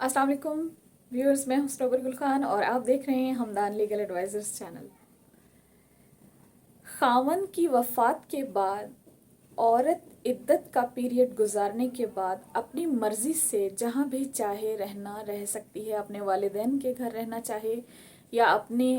अस्सलाम वालेकुम व्यूअर्स, मैं हूं गुल खान और आप देख रहे हैं हमदान लीगल एडवाइजर्स चैनल। खावन की वफ़ात के बाद औरत इद्दत का पीरियड गुजारने के बाद अपनी मर्ज़ी से जहाँ भी चाहे रह सकती है। अपने वालिदैन के घर रहना चाहे या अपने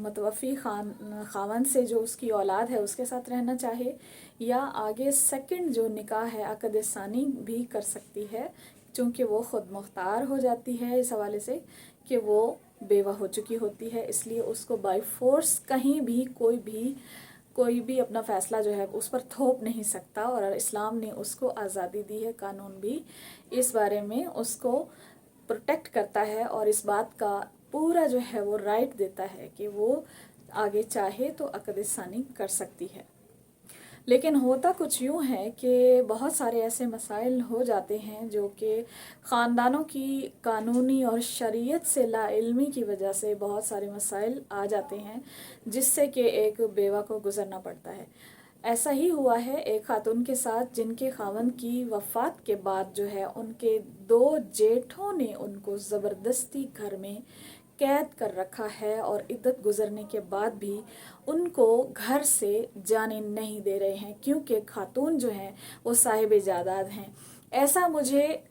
मतवफ़ी खावन से जो उसकी औलाद है उसके साथ रहना चाहे, या आगे सेकंड जो निकाह है अक़द सानी भी कर सकती है, चूँकि वो ख़ुद मुख्तार हो जाती है इस हवाले से कि वो बेवा हो चुकी होती है। इसलिए उसको बाय फोर्स कहीं भी कोई भी अपना फ़ैसला जो है उस पर थोप नहीं सकता, और इस्लाम ने उसको आज़ादी दी है। कानून भी इस बारे में उसको प्रोटेक्ट करता है और इस बात का पूरा जो है वो राइट देता है कि वो आगे चाहे तो अक़द सानी कर सकती है। लेकिन होता कुछ यूँ है कि बहुत सारे ऐसे मसाइल हो जाते हैं जो कि ख़ानदानों की कानूनी और शरीयत से लाइल्मी की वजह से बहुत सारे मसाइल आ जाते हैं, जिससे कि एक बेवा को गुज़रना पड़ता है। ऐसा ही हुआ है एक खातून के साथ, जिनके खावंद की वफ़ात के बाद जो है उनके 2 जेठों ने उनको ज़बरदस्ती घर में कैद कर रखा है और इद्दत गुजरने के बाद भी उनको घर से जाने नहीं दे रहे हैं, क्योंकि खातून जो हैं वो साहिब जायदाद हैं। ऐसा मुझे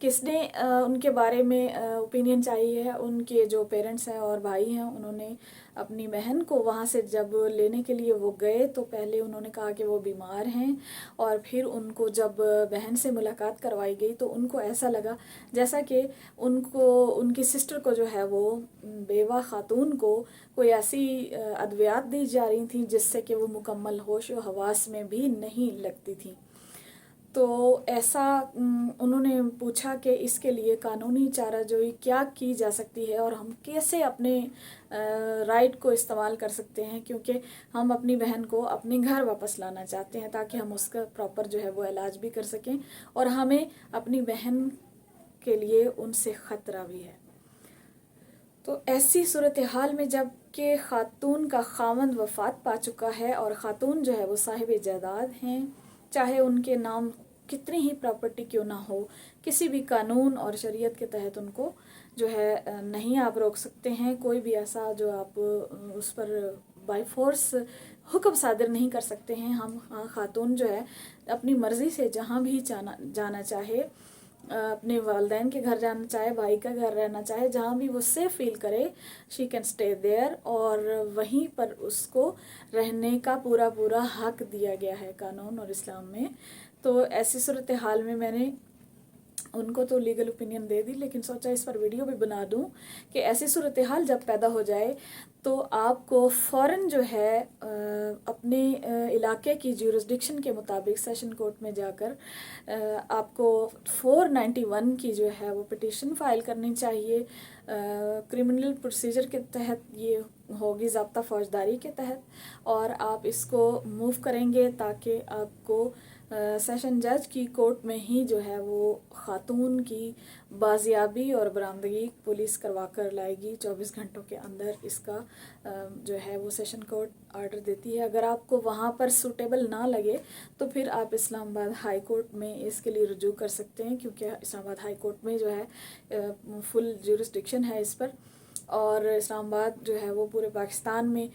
किसने उनके बारे में ओपिनियन चाहिए है। उनके जो पेरेंट्स हैं और भाई हैं, उन्होंने अपनी बहन को वहाँ से जब लेने के लिए वो गए तो पहले उन्होंने कहा कि वो बीमार हैं, और फिर उनको जब बहन से मुलाकात करवाई गई तो उनको ऐसा लगा जैसा कि उनकी सिस्टर को जो है वो बेवा खातून को कोई ऐसी अद्वियात दी जा रही थी जिससे कि वो मुकम्मल होश व हवास में भी नहीं लगती थी। तो ऐसा उन्होंने पूछा कि इसके लिए कानूनी चाराजोई क्या की जा सकती है और हम कैसे अपने राइट को इस्तेमाल कर सकते हैं, क्योंकि हम अपनी बहन को अपने घर वापस लाना चाहते हैं ताकि हम उसका प्रॉपर जो है वो इलाज भी कर सकें, और हमें अपनी बहन के लिए उनसे ख़तरा भी है। तो ऐसी सूरत हाल में जब कि खातून का खावंद वफ़ात पा चुका है और ख़ातून जो है वो साहिब जायदाद हैं, चाहे उनके नाम कितनी ही प्रॉपर्टी क्यों ना हो, किसी भी कानून और शरीयत के तहत उनको जो है नहीं आप रोक सकते हैं। कोई भी ऐसा जो आप उस पर बाय फोर्स हुक्म सादिर नहीं कर सकते हैं। हम खातून जो है अपनी मर्ज़ी से जहाँ भी जाना चाहे, अपने वालिदैन के घर जाना चाहे, भाई का घर रहना चाहे, जहाँ भी वो सेफ फील करे, शी कैन स्टे देयर, और वहीं पर उसको रहने का पूरा हक दिया गया है कानून और इस्लाम में। तो ऐसी सूरत हाल में मैंने उनको तो लीगल ओपिनियन दे दी, लेकिन सोचा इस पर वीडियो भी बना दूं कि ऐसी सूरत हाल जब पैदा हो जाए तो आपको फ़ौरन जो है अपने इलाके की ज्यूरिसडिक्शन के मुताबिक सेशन कोर्ट में जाकर आपको 491 की जो है वो पिटीशन फ़ाइल करनी चाहिए। क्रिमिनल प्रोसीजर के तहत ये होगी, ज़ाब्ता फ़ौजदारी के तहत, और आप इसको मूव करेंगे ताकि आपको सेशन जज की कोर्ट में ही जो है वो ख़ातून की बाजियाबी और बरामदगी पुलिस करवा कर लाएगी। 24 घंटों के अंदर इसका जो है वो सेशन कोर्ट आर्डर देती है। अगर आपको वहाँ पर सूटेबल ना लगे तो फिर आप इस्लामाबाद हाई कोर्ट में इसके लिए रुजू कर सकते हैं, क्योंकि इस्लामाबाद हाई कोर्ट में जो है फुल ज्यूरिसडिक्शन है इस पर, और इस्लामाबाद जो है वो पूरे पाकिस्तान में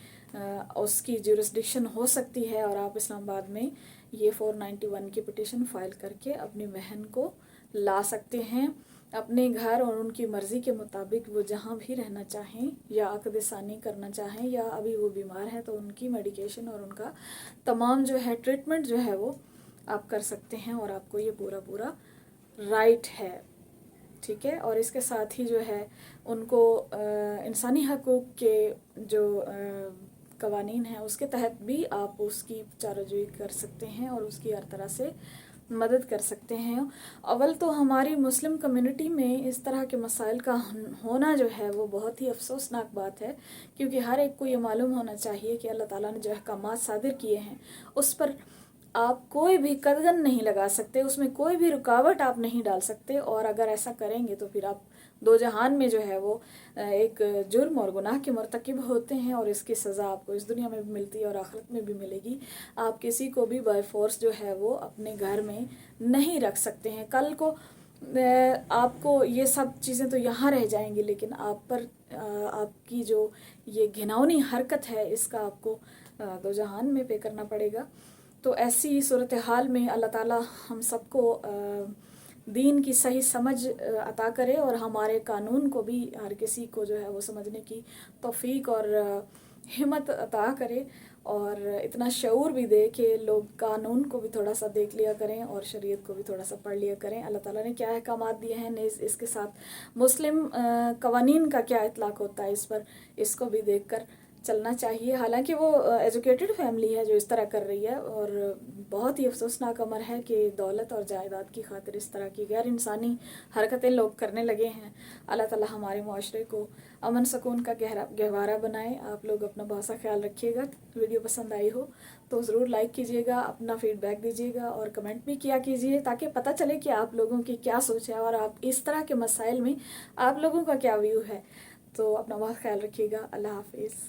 उसकी ज्यूरिसडिक्शन हो सकती है। और आप इस्लामाबाद में ये 491 की पिटीशन फाइल करके अपनी बहन को ला सकते हैं अपने घर, और उनकी मर्ज़ी के मुताबिक वो जहाँ भी रहना चाहें या अक़द सानी करना चाहें, या अभी वो बीमार हैं तो उनकी मेडिकेशन और उनका तमाम जो है ट्रीटमेंट जो है वो आप कर सकते हैं, और आपको ये पूरा राइट है। ठीक है। और इसके साथ ही जो है उनको इंसानी हकूक़ के जो कवानीन हैं उसके तहत भी आप उसकी चाराजोई कर सकते हैं और उसकी हर तरह से मदद कर सकते हैं। अव्वल तो हमारी मुस्लिम कम्युनिटी में इस तरह के मसाइल का होना जो है वो बहुत ही अफसोसनाक बात है, क्योंकि हर एक को ये मालूम होना चाहिए कि अल्लाह ताला ने जो अहकामात सादिर किए हैं उस पर आप कोई भी कदगन नहीं लगा सकते, उसमें कोई भी रुकावट आप नहीं डाल सकते। और अगर ऐसा करेंगे तो फिर आप दो जहान में जो है वो एक जुर्म और गुनाह के मर्तकिब होते हैं, और इसकी सज़ा आपको इस दुनिया में भी मिलती है और आखिरत में भी मिलेगी। आप किसी को भी बाय फोर्स जो है वो अपने घर में नहीं रख सकते हैं। कल को آپ کو یہ سب چیزیں تو یہاں رہ جائیں گی، لیکن آپ پر آپ کی جو یہ گھناؤنی حرکت ہے اس کا آپ کو دو جہان میں پے کرنا پڑے گا۔ تو ایسی صورتحال میں اللہ تعالیٰ ہم سب کو دین کی صحیح سمجھ عطا کرے، اور ہمارے قانون کو بھی ہر کسی کو جو ہے وہ سمجھنے کی توفیق اور ہمت عطا کرے، اور اتنا شعور بھی دے کہ لوگ قانون کو بھی تھوڑا سا دیکھ لیا کریں اور شریعت کو بھی تھوڑا سا پڑھ لیا کریں۔ اللہ تعالیٰ نے کیا احکامات دیے ہیں، نیز اس کے ساتھ مسلم قوانین کا کیا اطلاق ہوتا ہے، اس پر اس کو بھی دیکھ کر چلنا چاہیے۔ حالانکہ وہ ایجوکیٹڈ فیملی ہے جو اس طرح کر رہی ہے، اور بہت ہی افسوسناک امر ہے کہ دولت اور جائیداد کی خاطر اس طرح کی غیر انسانی حرکتیں لوگ کرنے لگے ہیں۔ اللہ تعالیٰ ہمارے معاشرے کو امن سکون کا گہوارہ بنائے۔ آپ لوگ اپنا بہت سا خیال رکھیے گا۔ ویڈیو پسند آئی ہو تو ضرور لائک کیجیے گا، اپنا فیڈ بیک دیجیے گا، اور کمنٹ بھی کیا کیجیے تاکہ پتہ چلے کہ آپ لوگوں کی کیا سوچ ہے، اور آپ اس طرح کے مسائل میں آپ لوگوں کا کیا ویو ہے۔ تو اپنا بہت خیال رکھیے گا۔ اللہ حافظ۔